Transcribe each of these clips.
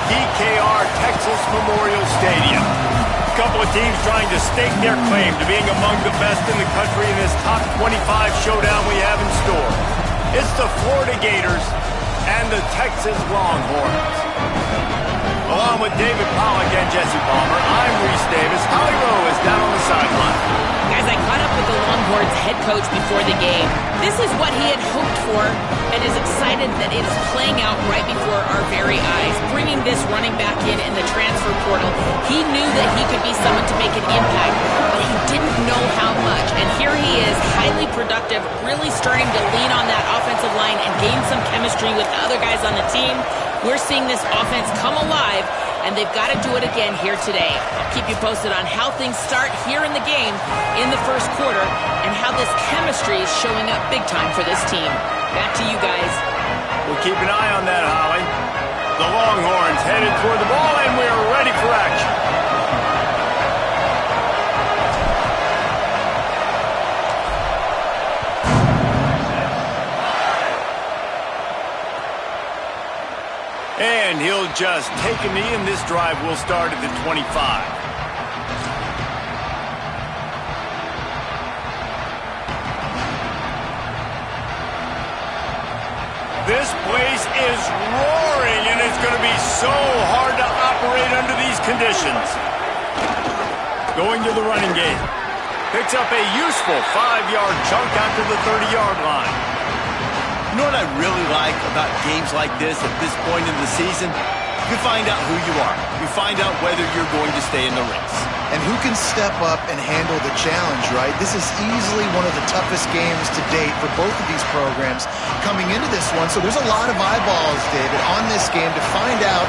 DKR Texas Memorial Stadium. A couple of teams trying to stake their claim to being among the best in the country in this top 25 showdown we have in store. It's the Florida Gators and the Texas Longhorns. Along with David Pollack and Jesse Palmer, I'm Reese Davis. Holly Rowe is down on the sideline. Guys, I caught up with the Longhorns head coach before the game. This is what he had hoped for and is excited that it is playing out right before our very eyes. Bringing this running back in the transfer portal, he knew that he could be someone to make an impact, but he didn't know how much. And here he is, highly productive, really starting to lean on that offensive line and gain some chemistry with the other guys on the team. We're seeing this offense come alive, and they've got to do it again here today. I'll keep you posted on how things start here in the game in the first quarter and how this chemistry is showing up big time for this team. Back to you guys. We'll keep an eye on that, Holly. The Longhorns headed toward the ball, and we are ready for action. And he'll just take a knee, and this drive will start at the 25. This place is roaring, and it's going to be so hard to operate under these conditions. Going to the running game. Picks up a useful 5-yard chunk out to the 30-yard line. You know what I really like about games like this at this point in the season? You find out who you are. You find out whether you're going to stay in the race. And who can step up and handle the challenge, right? This is easily one of the toughest games to date for both of these programs coming into this one. So there's a lot of eyeballs, David, on this game to find out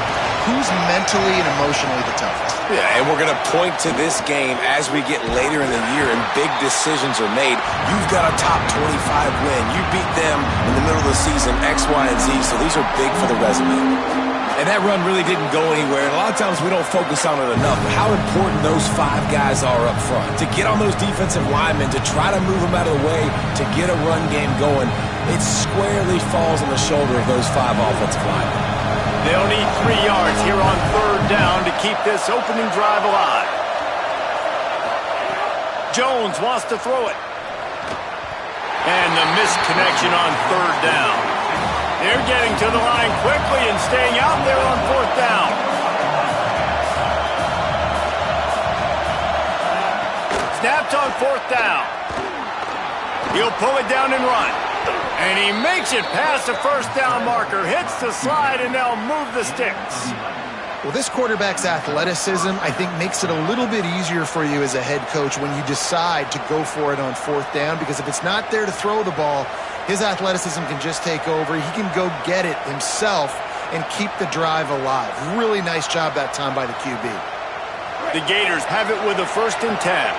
who's mentally and emotionally the toughest. Yeah, and we're going to point to this game as we get later in the year and big decisions are made. You've got a top 25 win. You beat them in the middle of the season, X, Y, and Z, so these are big for the resume. And that run really didn't go anywhere. And a lot of times we don't focus on it enough. But how important those 5 guys are up front. To get on those defensive linemen, to try to move them out of the way, to get a run game going, it squarely falls on the shoulder of those 5 offensive linemen. They'll need 3 yards here on 3rd down to keep this opening drive alive. Jones wants to throw it. And the missed connection on 3rd down. They're getting to the line quickly and staying out there on 4th down. Snapped on 4th down. He'll pull it down and run. And he makes it past the 1st down marker, hits the slide, and they'll move the sticks. Well, this quarterback's athleticism, I think, makes it a little bit easier for you as a head coach when you decide to go for it on 4th down, because if it's not there to throw the ball, his athleticism can just take over. He can go get it himself and keep the drive alive. Really nice job that time by the QB. The Gators have it with a 1st and 10.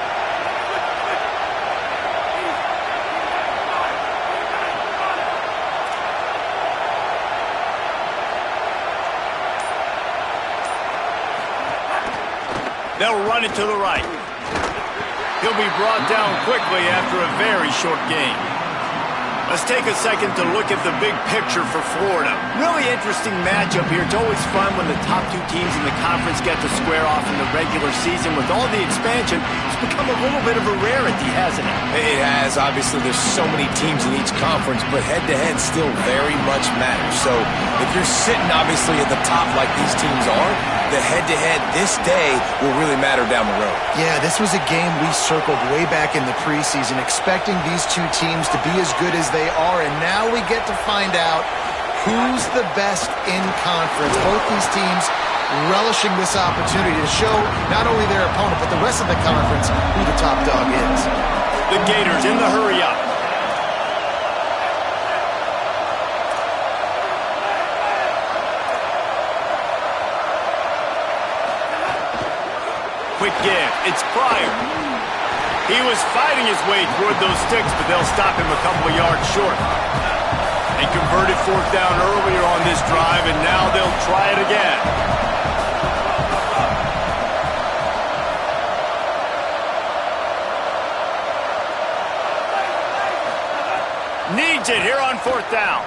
They'll run it to the right. He'll be brought down quickly after a very short game. Let's take a second to look at the big picture for Florida. Really interesting matchup here. It's always fun when the top 2 teams in the conference get to square off in the regular season. With all the expansion, it's become a little bit of a rarity, hasn't it? It has. Obviously, there's so many teams in each conference, but head-to-head still very much matters. So if you're sitting, obviously, at the top like these teams are, the head-to-head this day will really matter down the road. Yeah, this was a game we circled way back in the preseason, expecting these 2 teams to be as good as they are, and now we get to find out who's the best in conference. Both these teams relishing this opportunity to show not only their opponent, but the rest of the conference who the top dog is. The Gators in the hurry-up. Quick give. It's Pryor. He was fighting his way toward those sticks, but they'll stop him a couple of yards short. They converted 4th down earlier on this drive, and now they'll try it again. Needs it here on 4th down.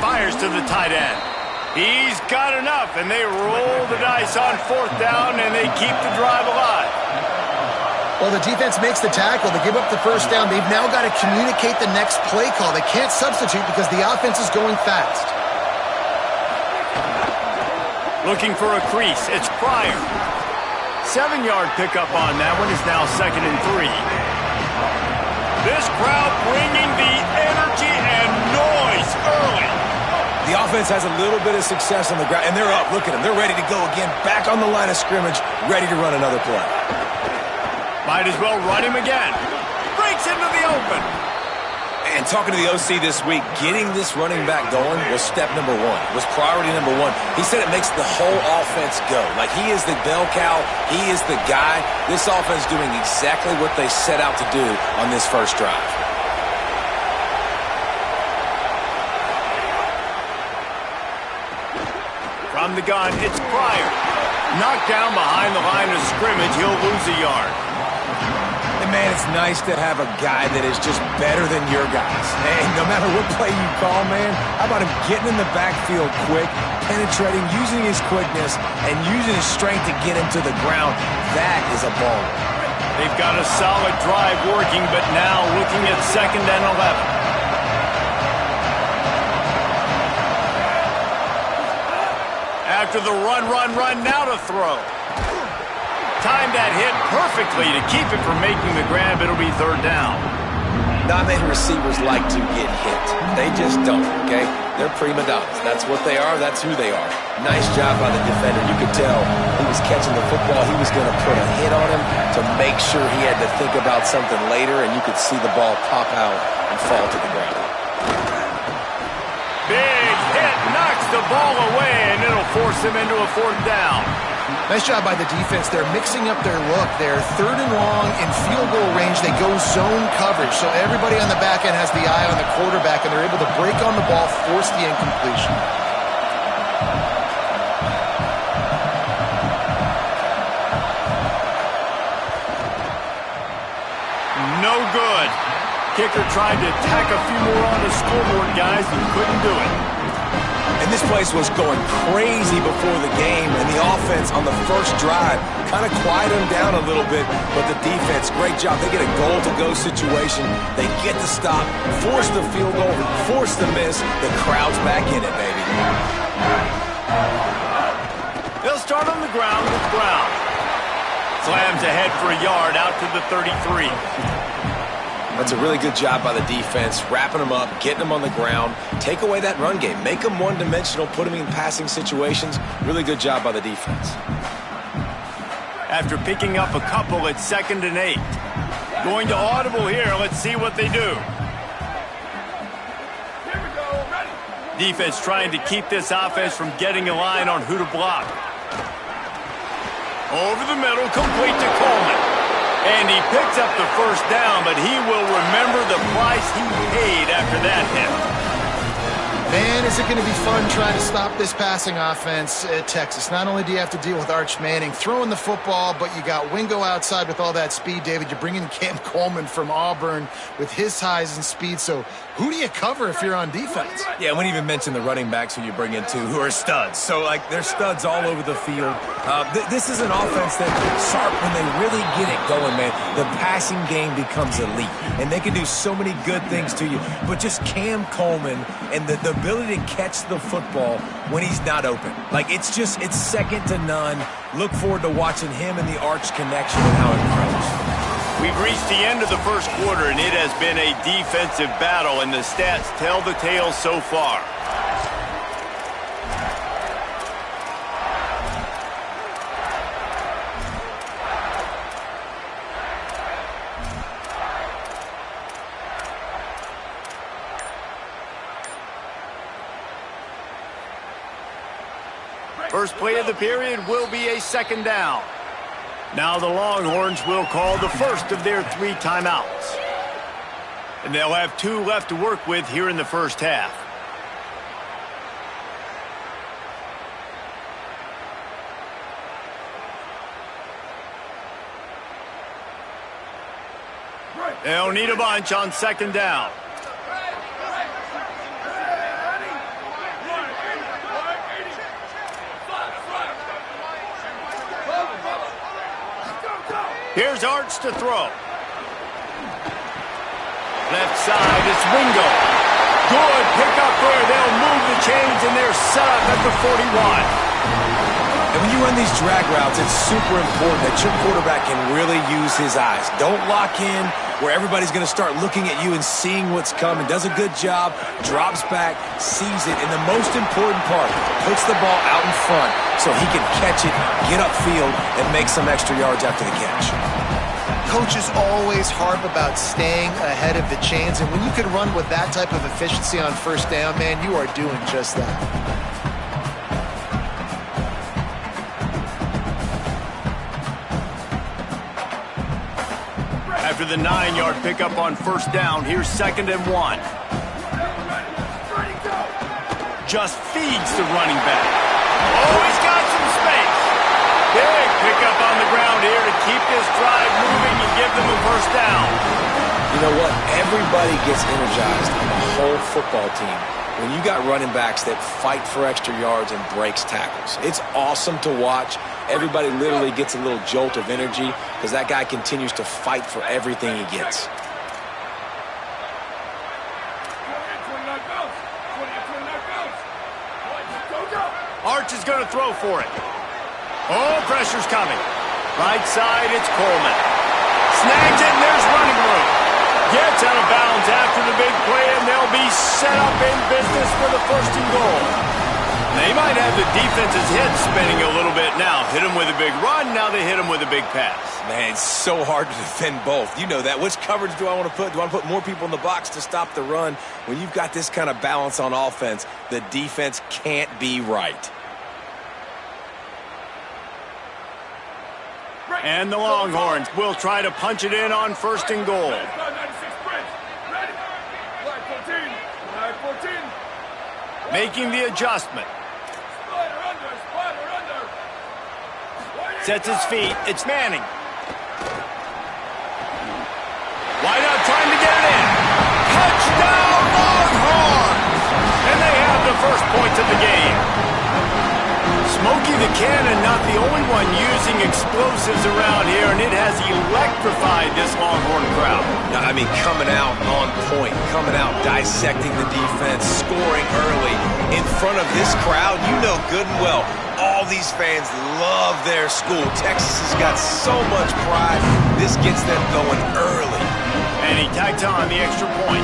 Fires to the tight end. He's got enough, and they roll the dice on 4th down, and they keep the drive alive. Well, the defense makes the tackle. They give up the 1st down. They've now got to communicate the next play call. They can't substitute because the offense is going fast. Looking for a crease. It's Pryor. 7-yard pickup on that one. Is now 2nd and 3. This crowd bringing the energy and noise early. The offense has a little bit of success on the ground, and they're up. Look at them. They're ready to go again. Back on the line of scrimmage, ready to run another play. Might as well run him again. Breaks into the open. And talking to the OC this week, getting this running back going was step number 1. Was priority number 1. He said it makes the whole offense go. Like, he is the bell cow. He is the guy. This offense doing exactly what they set out to do on this first drive. From the gun, it's Pryor. Knocked down behind the line of scrimmage. He'll lose a yard. And man, it's nice to have a guy that is just better than your guys. Hey, no matter what play you call, man, how about him getting in the backfield quick, penetrating, using his quickness, and using his strength to get him to the ground? That is a baller. They've got a solid drive working, but now looking at 2nd and 11. After the run, now to throw. Timed that hit perfectly to keep it from making the grab. It'll be 3rd down. Not many receivers like to get hit. They just don't, okay? They're prima donnas. That's what they are. That's who they are. Nice job by the defender. You could tell he was catching the football. He was going to put a hit on him to make sure he had to think about something later, and you could see the ball pop out and fall to the ground. Big hit, knocks the ball away, and it'll force him into a 4th down. Nice job by the defense. They're mixing up their look. They're 3rd and long in field goal range. They go zone coverage, so everybody on the back end has the eye on the quarterback, and they're able to break on the ball, force the incompletion. No good. Kicker tried to tack a few more on the scoreboard, guys, and couldn't do it. And this place was going crazy before the game, and the offense on the first drive kind of quieted them down a little bit, but the defense, great job. They get a goal-to-go situation. They get the stop, force the field goal, force the miss. The crowd's back in it, baby. They'll start on the ground with Brown. Slams ahead for a yard out to the 33. That's a really good job by the defense, wrapping them up, getting them on the ground. Take away that run game. Make them one-dimensional, put them in passing situations. Really good job by the defense. After picking up a couple at 2nd and 8. Going to audible here. Let's see what they do. Defense trying to keep this offense from getting a line on who to block. Over the middle, complete to Coleman. And he picks up the 1st down, but he will remember the price he paid after that hit. Man, is it going to be fun trying to stop this passing offense at Texas. Not only do you have to deal with Arch Manning throwing the football, but you got Wingo outside with all that speed, David. You're bringing Cam Coleman from Auburn with his size and speed. So who do you cover if you're on defense? Yeah, we didn't even mention the running backs who you bring in, too, who are studs. So, like, they're studs all over the field. This is an offense that, sharp, when they really get it going, man, the passing game becomes elite. And they can do so many good things to you. But just Cam Coleman and the ability to catch the football when he's not open. Like, it's second to none. Look forward to watching him and the Arch connection and how it grows. We've reached the end of the first quarter, and it has been a defensive battle, and the stats tell the tale so far. First play of the period will be a 2nd down. Now the Longhorns will call the first of their 3 timeouts. And they'll have 2 left to work with here in the first half. They'll need a bunch on 2nd down. Here's Arch to throw. Left side, it's Wingo. Good pickup there. They'll move the chains, and they're set up at the 41. And when you run these drag routes, it's super important that your quarterback can really use his eyes. Don't lock in where everybody's going to start looking at you and seeing what's coming. Does a good job, drops back, sees it, and the most important part, puts the ball out in front so he can catch it, get upfield, and make some extra yards after the catch. Coaches always harp about staying ahead of the chains, and when you can run with that type of efficiency on first down, man, you are doing just that. After the 9-yard pickup on first down, here's 2nd and 1. Just feeds the running back. Oh, he's got some space. Big pickup on the ground here to keep this drive moving and give them a first down. You know what? Everybody gets energized on the whole football team when you got running backs that fight for extra yards and breaks tackles. It's awesome to watch. Everybody literally gets a little jolt of energy because that guy continues to fight for everything he gets. Arch is going to throw for it. Oh, pressure's coming. Right side, it's Coleman. Snags it, and there's running room. Gets out of bounds after the big play, and they'll be set up in business for the 1st and goal. They might have the defense's head spinning a little bit now. Hit him with a big run, now they hit him with a big pass. Man, it's so hard to defend both. You know that. Which coverage do I want to put? Do I want to put more people in the box to stop the run? When you've got this kind of balance on offense, the defense can't be right. And the Longhorns will try to punch it in on 1st and goal. Making the adjustment. Sets his feet. It's Manning. Why not trying to get it in? Touchdown, Longhorns! And they have the first points of the game. Smokey the Cannon, not the only one using explosives around here, and it has electrified this Longhorn crowd. I mean, coming out on point, coming out dissecting the defense, scoring early in front of this crowd. You know good and well, all these fans love their school. Texas has got so much pride. This gets them going early. And he tags on the extra point.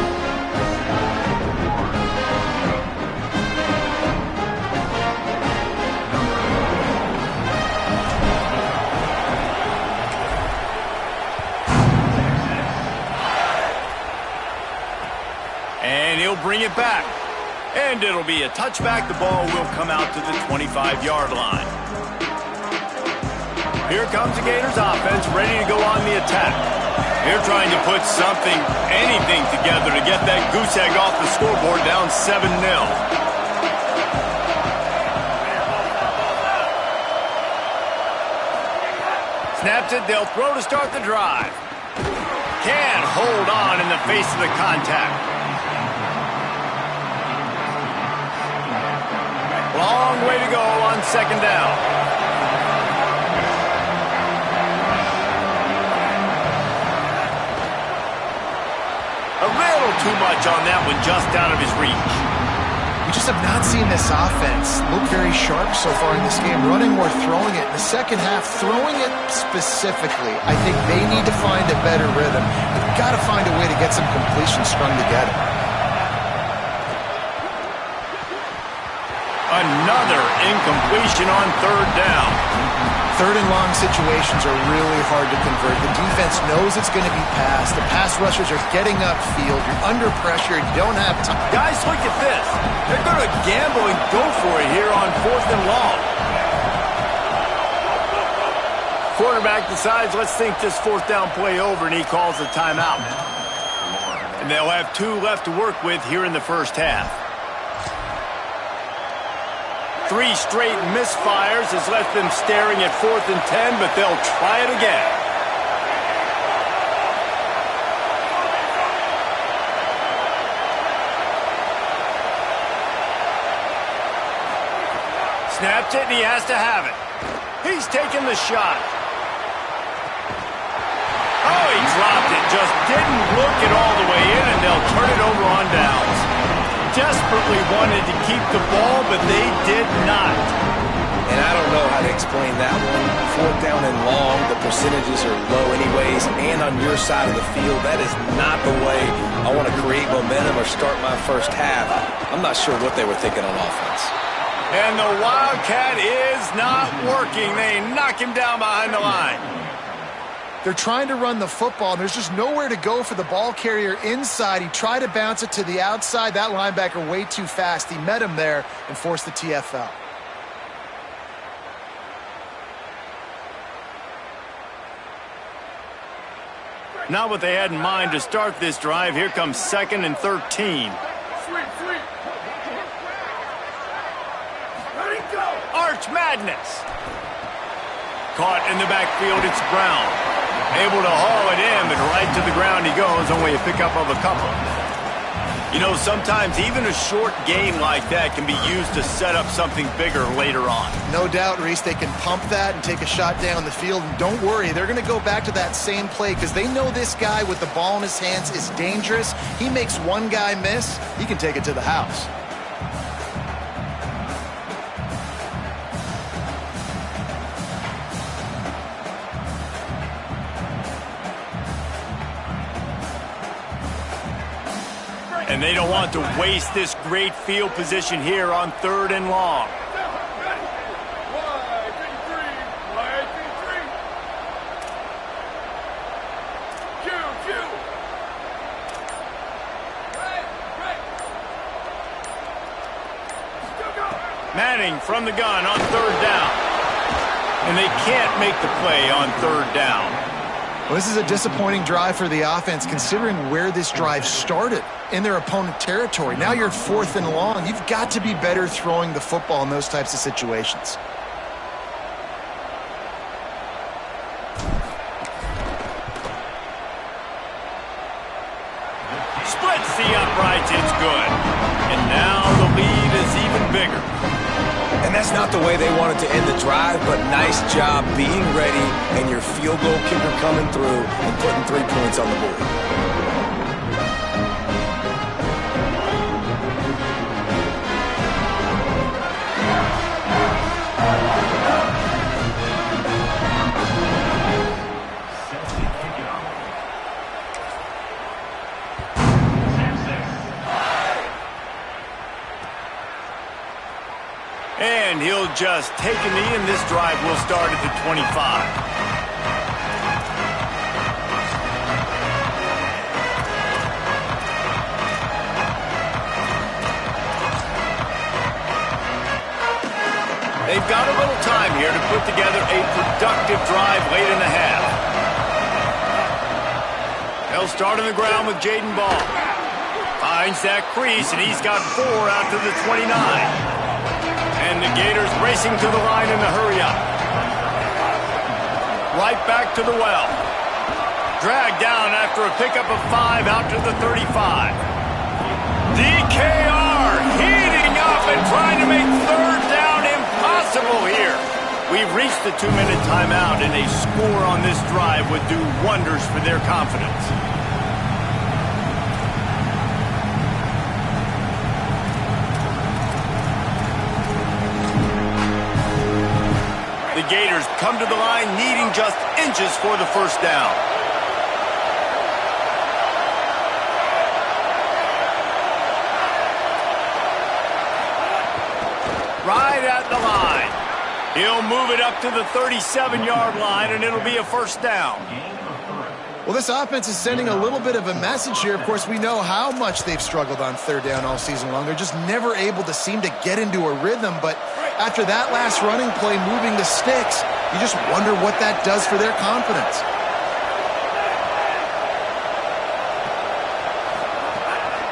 And he'll bring it back. And it'll be a touchback. The ball will come out to the 25-yard line. Here comes the Gators offense, ready to go on the attack. They're trying to put something, anything together to get that goose egg off the scoreboard down 7-0. Snaps it, they'll throw to start the drive. Can't hold on in the face of the contact. Long way to go on 2nd down. A little too much on that one, just out of his reach. We just have not seen this offense look very sharp so far in this game, running or throwing it. In the second half, throwing it specifically, I think they need to find a better rhythm. They've got to find a way to get some completion strung together. Another incompletion on 3rd down. 3rd and long situations are really hard to convert. The defense knows it's going to be passed. The pass rushers are getting upfield. You're under pressure. You don't have time. Guys, look at this. They're going to gamble and go for it here on 4th and long. Quarterback decides, let's think this 4th down play over, and he calls a timeout. And they'll have 2 left to work with here in the first half. 3 straight misfires has left them staring at 4th and 10, but they'll try it again. Snapped it, and he has to have it. He's taking the shot. Oh, he dropped it. Just didn't look it all the way in, and they'll turn it over on downs. Desperately wanted to keep the ball, but they did not. And I don't know how to explain that one. 4th down and long, the percentages are low anyways, and on your side of the field, that is not the way I want to create momentum or start my first half. I'm not sure what they were thinking on offense. And the Wildcat is not working. They knock him down behind the line. They're trying to run the football, and there's just nowhere to go for the ball carrier inside. He tried to bounce it to the outside. That linebacker way too fast. He met him there and forced the TFL. Not what they had in mind to start this drive. Here comes 2nd and 13. Arch Madness. Caught in the backfield, it's Brown. Able to haul it in, but right to the ground he goes, only a pickup of a couple. You know, sometimes even a short game like that can be used to set up something bigger later on. No doubt, Reese, they can pump that and take a shot down the field. And don't worry, they're going to go back to that same play because they know this guy with the ball in his hands is dangerous. He makes one guy miss, he can take it to the house. And they don't want to waste this great field position here on 3rd and long. Manning from the gun on 3rd down. And they can't make the play on 3rd down. Well, this is a disappointing drive for the offense considering where this drive started, in their opponent territory. Now you're 4th and long. You've got to be better throwing the football in those types of situations. Splits the uprights, it's good. And now the lead is even bigger. And that's not the way they wanted to end the drive, but nice job being ready and your field goal kicker coming through and putting 3 points on the board. And he'll just take a knee, and this drive will start at the 25. They've got a little time here to put together a productive drive late in the half. They'll start on the ground with Jaden Ball. Finds that crease, and he's got 4 out to the 29. And the Gators racing to the line in a hurry-up. Right back to the well. Dragged down after a pickup of 5 out to the 35. DKR heating up and trying to make 3rd down impossible here. We've reached the 2-minute timeout, and a score on this drive would do wonders for their confidence. The Gators come to the line needing just inches for the 1st down. Right at the line. He'll move it up to the 37-yard line, and it'll be a 1st down. Well, this offense is sending a little bit of a message here. Of course, we know how much they've struggled on 3rd down all season long. They're just never able to seem to get into a rhythm, but after that last running play, moving the sticks, you just wonder what that does for their confidence.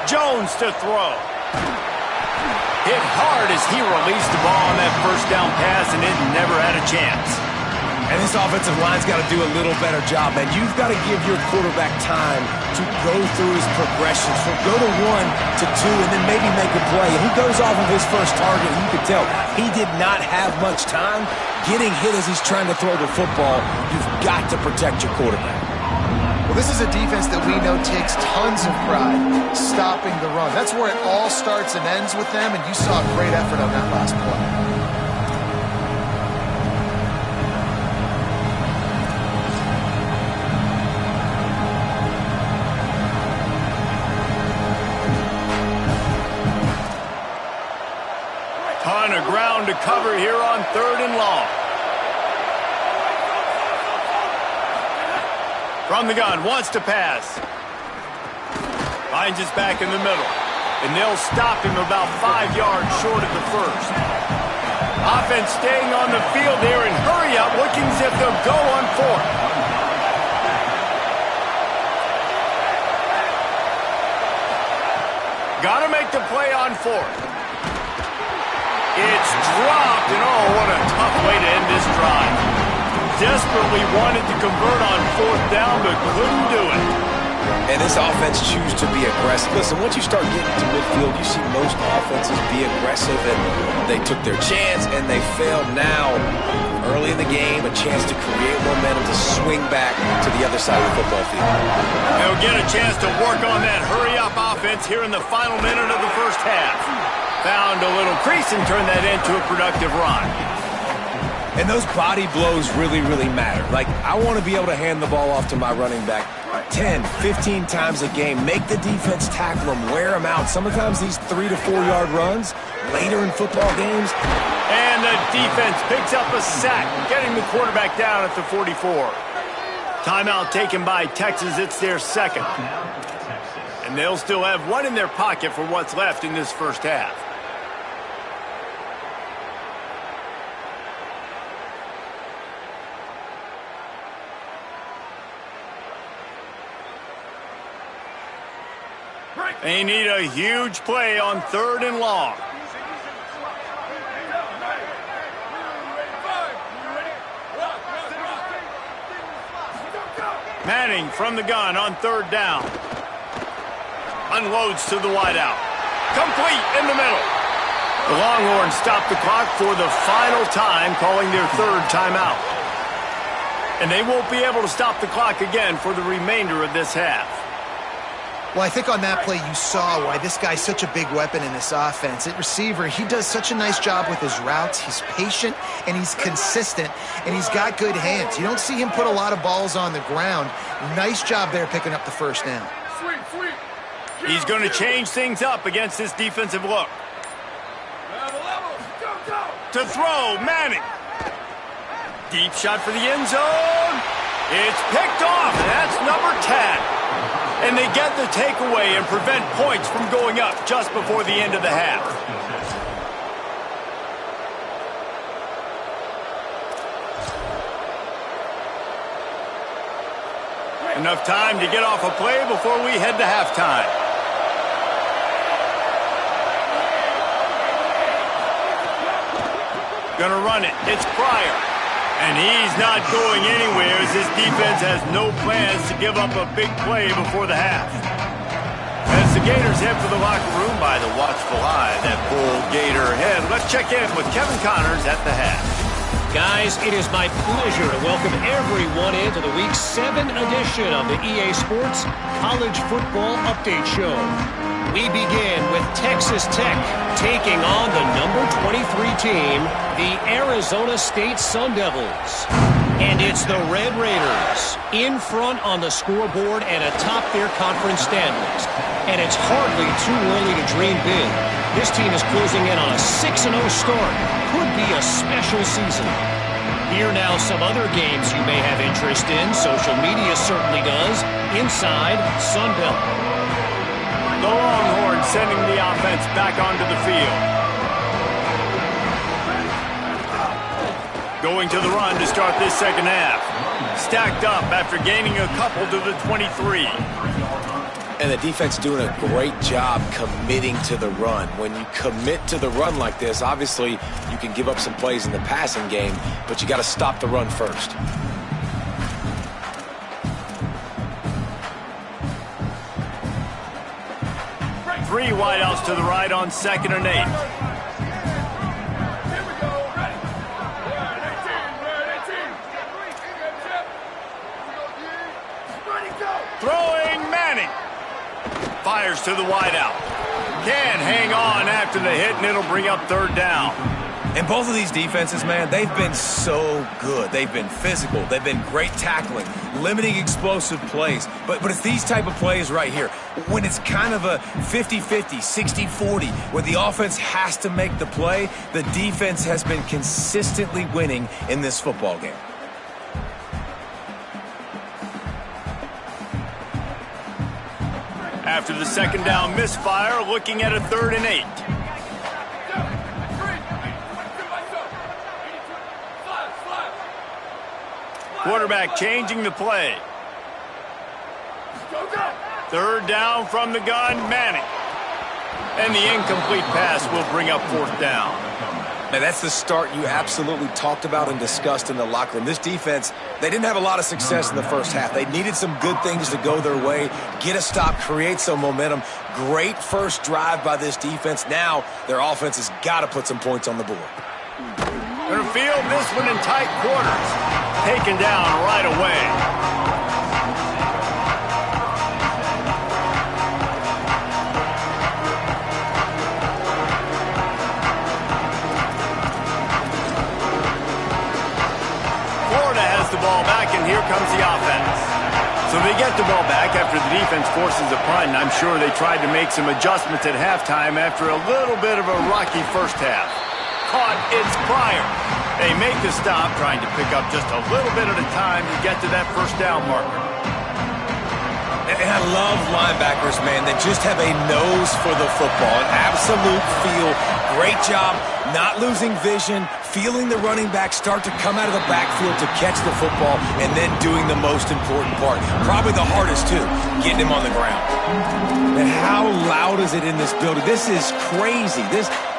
Jones to throw. Hit hard as he released the ball on that 1st down pass, and it never had a chance. And this offensive line's got to do a little better job, man. You've got to give your quarterback time to go through his progressions. From go to 1 to 2 and then maybe make a play. And he goes off of his first target, and you can tell he did not have much time getting hit as he's trying to throw the football. You've got to protect your quarterback. Well, this is a defense that we know takes tons of pride stopping the run. That's where it all starts and ends with them, and you saw a great effort on that last play. Ton of ground to cover here on 3rd and long. From the gun, wants to pass. Finds his back in the middle. And they'll stop him about 5 yards short of the first. Offense staying on the field here and hurry up, looking as if they'll go on 4th. Gotta make the play on 4th. It's dropped, and oh, what a tough way to end this drive. Desperately wanted to convert on 4th down, but couldn't do it. And this offense chooses to be aggressive. Listen, once you start getting to midfield, you see most offenses be aggressive, and they took their chance, and they failed now. Early in the game, a chance to create momentum to swing back to the other side of the football field. They'll get a chance to work on that hurry-up offense here in the final minute of the first half. Found a little crease and turned that into a productive run. And those body blows really, really matter. Like, I want to be able to hand the ball off to my running back 10, 15 times a game. Make the defense tackle them, wear them out. Sometimes these 3 to 4 yard runs later in football games. And the defense picks up a sack, getting the quarterback down at the 44. Timeout taken by Texas. It's their second. And they'll still have one in their pocket for what's left in this first half. They need a huge play on 3rd and long. Manning from the gun on 3rd down. Unloads to the wideout. Complete in the middle. The Longhorns stop the clock for the final time, calling their 3rd timeout. And they won't be able to stop the clock again for the remainder of this half. Well, I think on that play you saw why this guy's such a big weapon in this offense. At receiver, he does such a nice job with his routes. He's patient, and he's consistent, and he's got good hands. You don't see him put a lot of balls on the ground. Nice job there picking up the first down. He's going to change things up against this defensive look. To throw, Manning. Deep shot for the end zone. It's picked off, and that's number 10. And they get the takeaway and prevent points from going up just before the end of the half. Enough time to get off a play before we head to halftime. Gonna run it. It's Pryor. And he's not going anywhere as his defense has no plans to give up a big play before the half. As the Gators head for the locker room by the watchful eye, that bull Gator head. Let's check in with Kevin Connors at the half. Guys, it is my pleasure to welcome everyone into the Week 7 edition of the EA Sports College Football Update Show. We begin with Texas Tech taking on the number 23 team, the Arizona State Sun Devils. And it's the Red Raiders in front on the scoreboard and atop their conference standings. And it's hardly too early to dream big. This team is closing in on a 6-0 start. Could be a special season. Here now some other games you may have interest in. Social media certainly does. Inside Sunbelt. The Longhorns sending the offense back onto the field. Going to the run to start this second half. Stacked up after gaining a couple to the 23. And the defense doing a great job committing to the run. When you commit to the run like this, obviously you can give up some plays in the passing game, but you got to stop the run first. Three wideouts to the right on 2nd and 8. Fires to the wideout. Can't hang on after the hit, and it'll bring up third down. And both of these defenses, man, they've been so good. They've been physical. They've been great tackling, limiting explosive plays. But it's these type of plays right here, when it's kind of a 50-50, 60-40, where the offense has to make the play, the defense has been consistently winning in this football game. After the second down misfire, looking at a 3rd and 8. Quarterback changing the play. 3rd down from the gun, Manning. And the incomplete pass will bring up 4th down. And that's the start you absolutely talked about and discussed in the locker room. This defense, they didn't have a lot of success in the first half. They needed some good things to go their way, get a stop, create some momentum. Great first drive by this defense. Now their offense has got to put some points on the board. Going to field this one in tight quarters. Taken down right away. The ball back, and here comes the offense. So they get the ball back after the defense forces a punt, and I'm sure they tried to make some adjustments at halftime after a little bit of a rocky first half. Caught its Pryor. They make the stop, trying to pick up just a little bit at a time to get to that first down marker. And I love linebackers, man, that just have a nose for the football, an absolute feel. Great job not losing vision, feeling the running back start to come out of the backfield to catch the football, and then doing the most important part. Probably the hardest, too, getting him on the ground. And how loud is it in this building? This is crazy.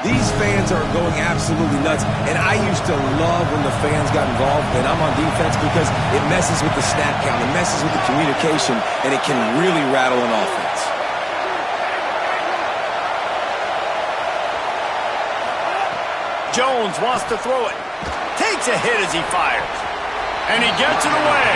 These fans are going absolutely nuts. And I used to love when the fans got involved, and I'm on defense, because it messes with the snap count, it messes with the communication, and it can really rattle an offense. Jones wants to throw it. Takes a hit as he fires. And he gets it away.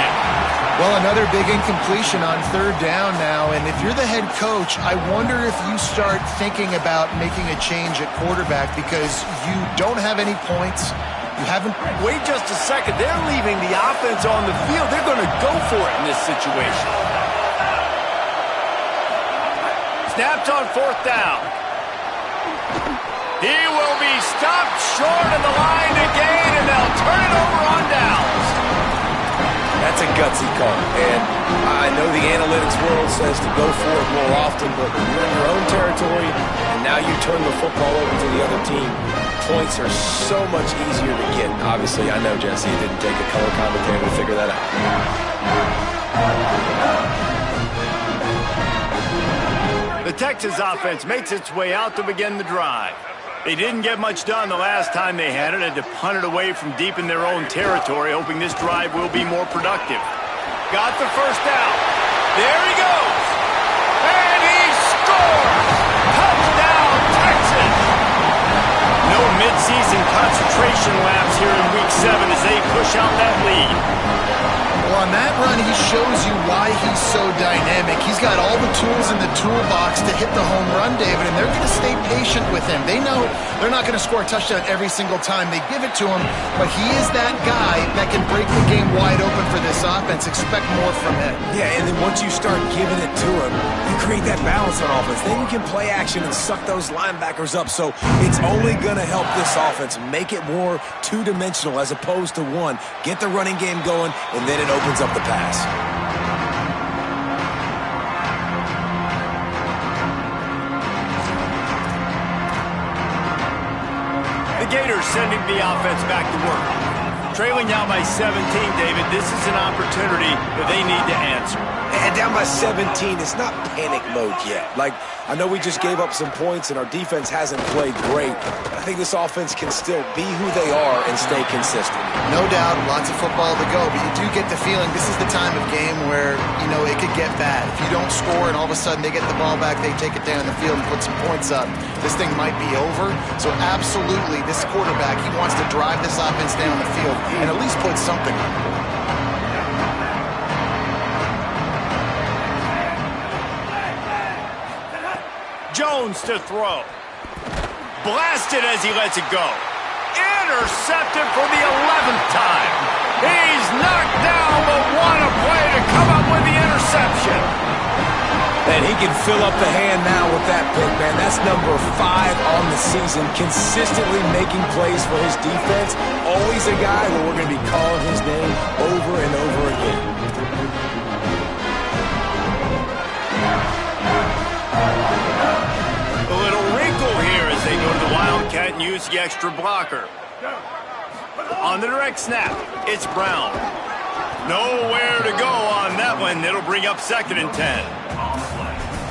Well, another big incompletion on 3rd down now, and if you're the head coach, I wonder if you start thinking about making a change at quarterback, because you don't have any points. You haven't... Wait just a second. They're leaving the offense on the field. They're going to go for it in this situation. Snaps on 4th down. He will be stopped short of the line again, and they'll turn it over on downs. That's a gutsy call, and I know the analytics world says to go for it more often, but when you're in your own territory and now you turn the football over to the other team, points are so much easier to get. Obviously, I know, Jesse, it didn't take a color commentator to figure that out. The Texas offense makes its way out to begin the drive. They didn't get much done the last time they had it to punt it away from deep in their own territory, hoping this drive will be more productive. Got the first down. There he goes. And he scores! Touchdown, Texas! No midseason concentration laps here in Week 7 as they push out that lead. Well, on that run, he shows you why he's so dynamic. He's got all the tools in the toolbox to hit the home run, David, and they're going to stay patient with him. They know they're not going to score a touchdown every single time they give it to him, but he is that guy that can break the game wide open for this offense. Expect more from him. Yeah, and then once you start giving it to him, you create that balance on offense. Then you can play action and suck those linebackers up, so it's only going to help this offense make it more two-dimensional as opposed to one. Get the running game going, and then it opens up the pass. The Gators sending the offense back to work. Trailing down by 17, David, this is an opportunity that they need to answer. And down by 17, it's not panic mode yet. Like, I know we just gave up some points and our defense hasn't played great, but I think this offense can still be who they are and stay consistent. No doubt, lots of football to go, but you do get the feeling this is the time of game where, you know, it could get bad. If you don't score and all of a sudden they get the ball back, they take it down the field and put some points up, this thing might be over. So absolutely, this quarterback, he wants to drive this offense down the field and at least put something on the board. Jones to throw. Blasted as he lets it go. Intercepted for the 11th time. He's knocked down, but what a play to come up with the interception. And he can fill up the hand now with that pick, man. That's number 5 on the season, consistently making plays for his defense. Always a guy where we're going to be calling his name over and over again. A little wrinkle here as they go to the Wildcat and use the extra blocker. On the direct snap, it's Brown. Nowhere to go on that one. It'll bring up 2nd and 10.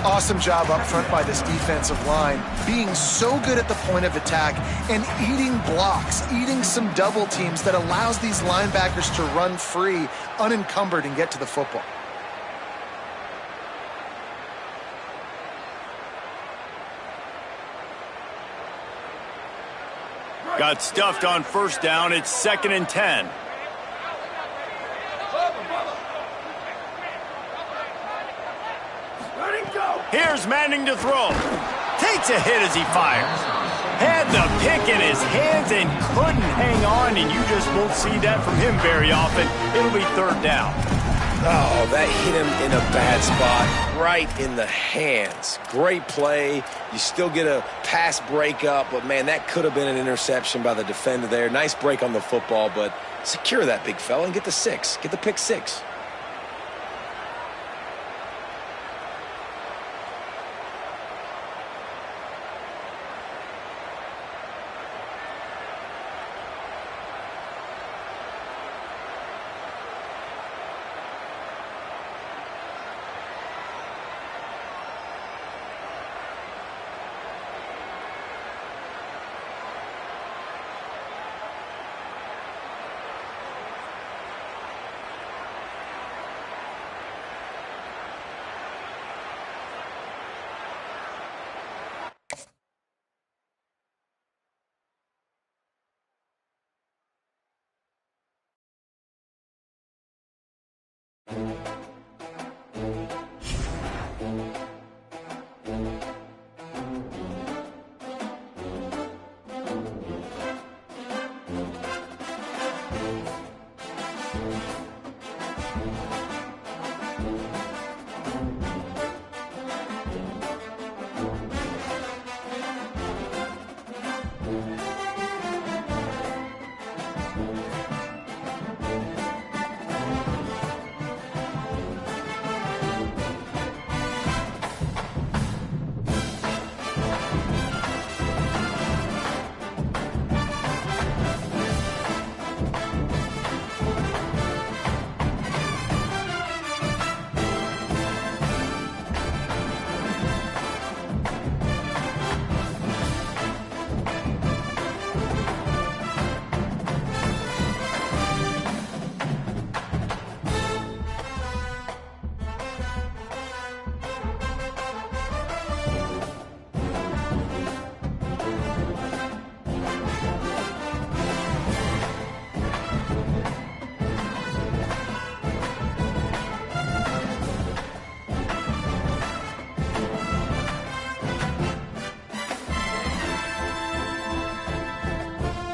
Awesome job up front by this defensive line, being so good at the point of attack and eating blocks, eating some double teams that allows these linebackers to run free, unencumbered, and get to the football. Got stuffed on 1st down. It's 2nd and 10. Here's Manning to throw. Takes a hit as he fires. Had the pick in his hands and couldn't hang on, and you just won't see that from him very often. It'll be 3rd down. Oh, that hit him in a bad spot, right in the hands. Great play. You still get a pass breakup, but, man, that could have been an interception by the defender there. Nice break on the football, but secure that big fella and get the 6. Get the pick 6.